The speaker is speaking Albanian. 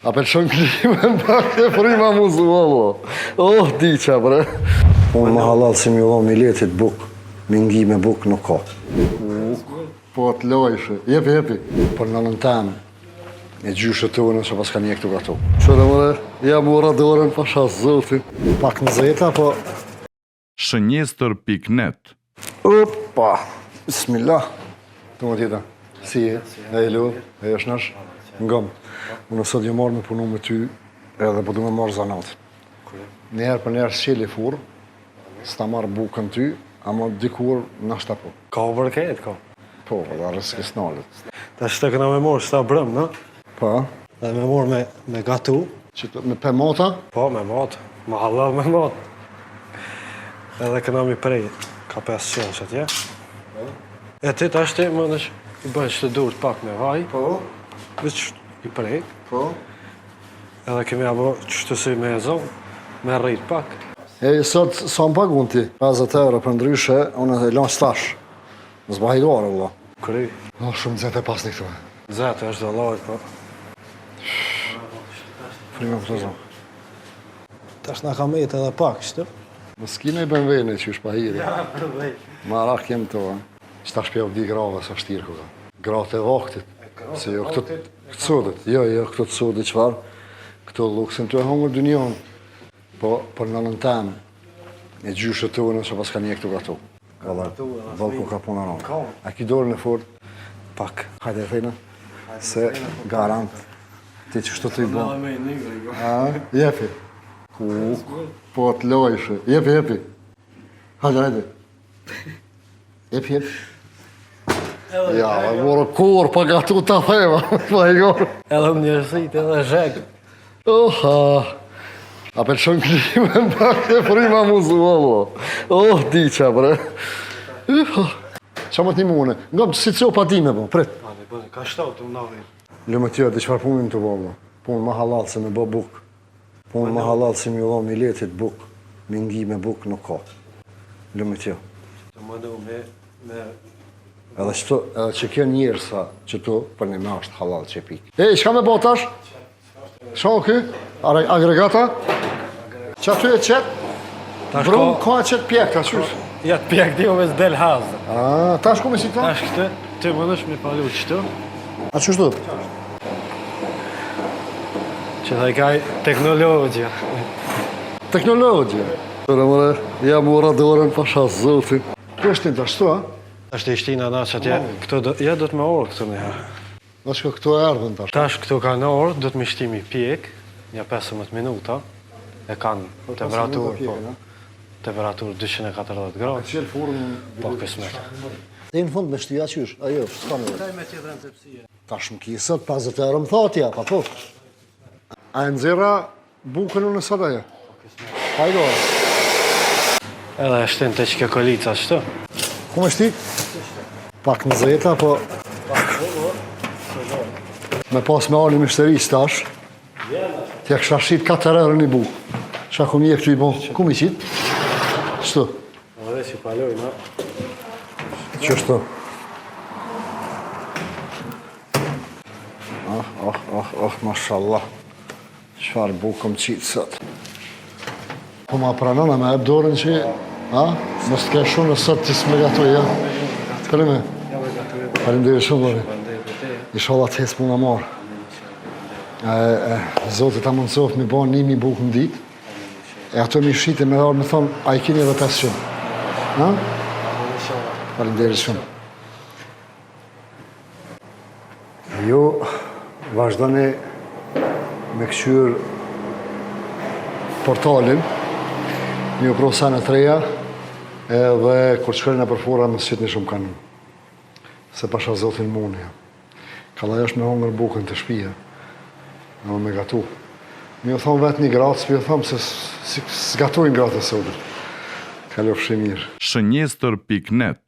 A pëlqen klime pak e frima muzu, valla. Oh, diqa, bre. Unë më halal si mi dho miletit buk, mingi me buk nuk ka. Po të lojshë, jepi. Për në nëntemë, e gjyshë të unë që pas ka një këtu gatu. Qërë mëre, jam ura dorën pasha zotin. Pak në zeta, po... Shënjestër.net. Opa, bismillah. Të më tjeta, si e? E lu, e është nash? Ngëm. Unë sot jë marrë me punu me ty edhe po du me marrë zanat. Njerë për njerë s'qeli furë, s'ta marrë bukën ty, ama dikur nashta po. Ka vërket, ka. Po, dhe rëskës nalet. Ta shtë këna me morë shta brëm, në? Po? Dhe me morë me gatu. Me pe mata? Po, me matë. Ma halal me matë. Edhe këna mi prej, ka 500 që tje. E ti ta shti, më nësh, i bëjnë që të durët pak me vaj. Po? Vëq i prej. Po? Edhe kemi abo qështu si me e zonë, me rrit pak. E, sot sa më pagun ti? 50 euro për ndryshe, unë e lanë stash. Në zbahidore, vëlla. Kry. No, shumë zete pas një këtu. Zete është do lojt, po. Frima për të zonë. Tash na kam jetë edhe pak, shtë? Më s'kine i bën vene që është pahiri. Ja, përbej. Marak jem të, që ta shpjev di grave sa shtirë këta. Gratë e vaktit. Se jo këto të sodet. Jo, këto të sodet qëfar. Këto luksin të e hongër dynjon. Po, për në nëntemë, e gjyshë të unë që pas ka një këtu gatu. Valku ka puna rëmë. A ki dorën e fort? Pak. Hajde e fejnë. Se garant. Ti që shtu të i bon. A, jepi. Po të lojshë. Jepi. Hajde. Jepi. Ja, e morë kur, pa gatu të thema. Pa i gorë. Edhe më njërësit, edhe zhegë. Oha. A pëlqen klime pak e frima muzu, valla. Oh, diqa, bre. Qa më t'ni mune? Nga si co pa dime, po, prit. Ka shtau të më navi. Lume tjera, di qëfar punin të valla. Punë më halal se me bë buk. Punë më halal se mi dho miletit buk. Mingi me buk nuk ka. Lume tjera. Të më du me... Edhe që kjo njerë sa që tu, për një me është halal që pik. E, shka me botash? Shka o ky? Agregata? Që aty e qetë? Brumë, ka e qetë pjekta, qysh? Ja të pjek di o me s'del hazë. A, tash ku me si këta? Tash këtë, ty më nësh me palu qëtu. A qysh do? Që dhe i kaj teknologja. Teknologja. Tërë mëre, jam ura dorën pasha zotin. Kjo është një të ashtu, a? Ashtë i shtina na që atje, këto do të me orë këtu një herë. Në shko këtu e ardhën tash. Tash këtu ka në orë, do të me shtimi pjek, një 15 minuta, e kanë temperaturë, po, temperaturë 240 gradë. Qelë furën... Po, kësmet. Dhe në fund me shtia qysh, ajo, s'ka me... Taj me tjetër në zepsia. Tash më kisët, 50 euro më thotja, pa po. A e nëzira bukën unë sot ajo? Hajdo. Edhe e shtin të që ke kolica qëtu. Ku me shti? Pak në zeta, po... Me pas me arë një mishteri stash, t'ja kësha shqit 4 euro një bukë. Qa ku mi e këtu i bon, ku mi qitë? Qëtu? Edhe që paloj, na. Qështu? Mashallah. Qfar bukëm qitë sot. Po ma pranona me e dorën që, a? Mos t'ke shumë në sot që s'me gatuj, ja? T'kërime? Falimderi shumë, bërë. Inshallah të hesë puna marë. Zotit ta mundësof mi bo 1000 bukë në ditë, e ato mi shite me arë me thonë, a i kini edhe 500. Ha? Falimderi shumë. Jo, vazhdoni me këqyr portalin, një prosa në treja, edhe kur qëkërin e përfora më së qitë një shumë kanë. Se pasha zotin muni. Kalla është me hongër bukën të shpija. Në me gatu. Mi o thonë vetë një gratë, s'pi o thonë se s'gatujnë gratë e sotit. Kalofshi mirë. Shënjestër.net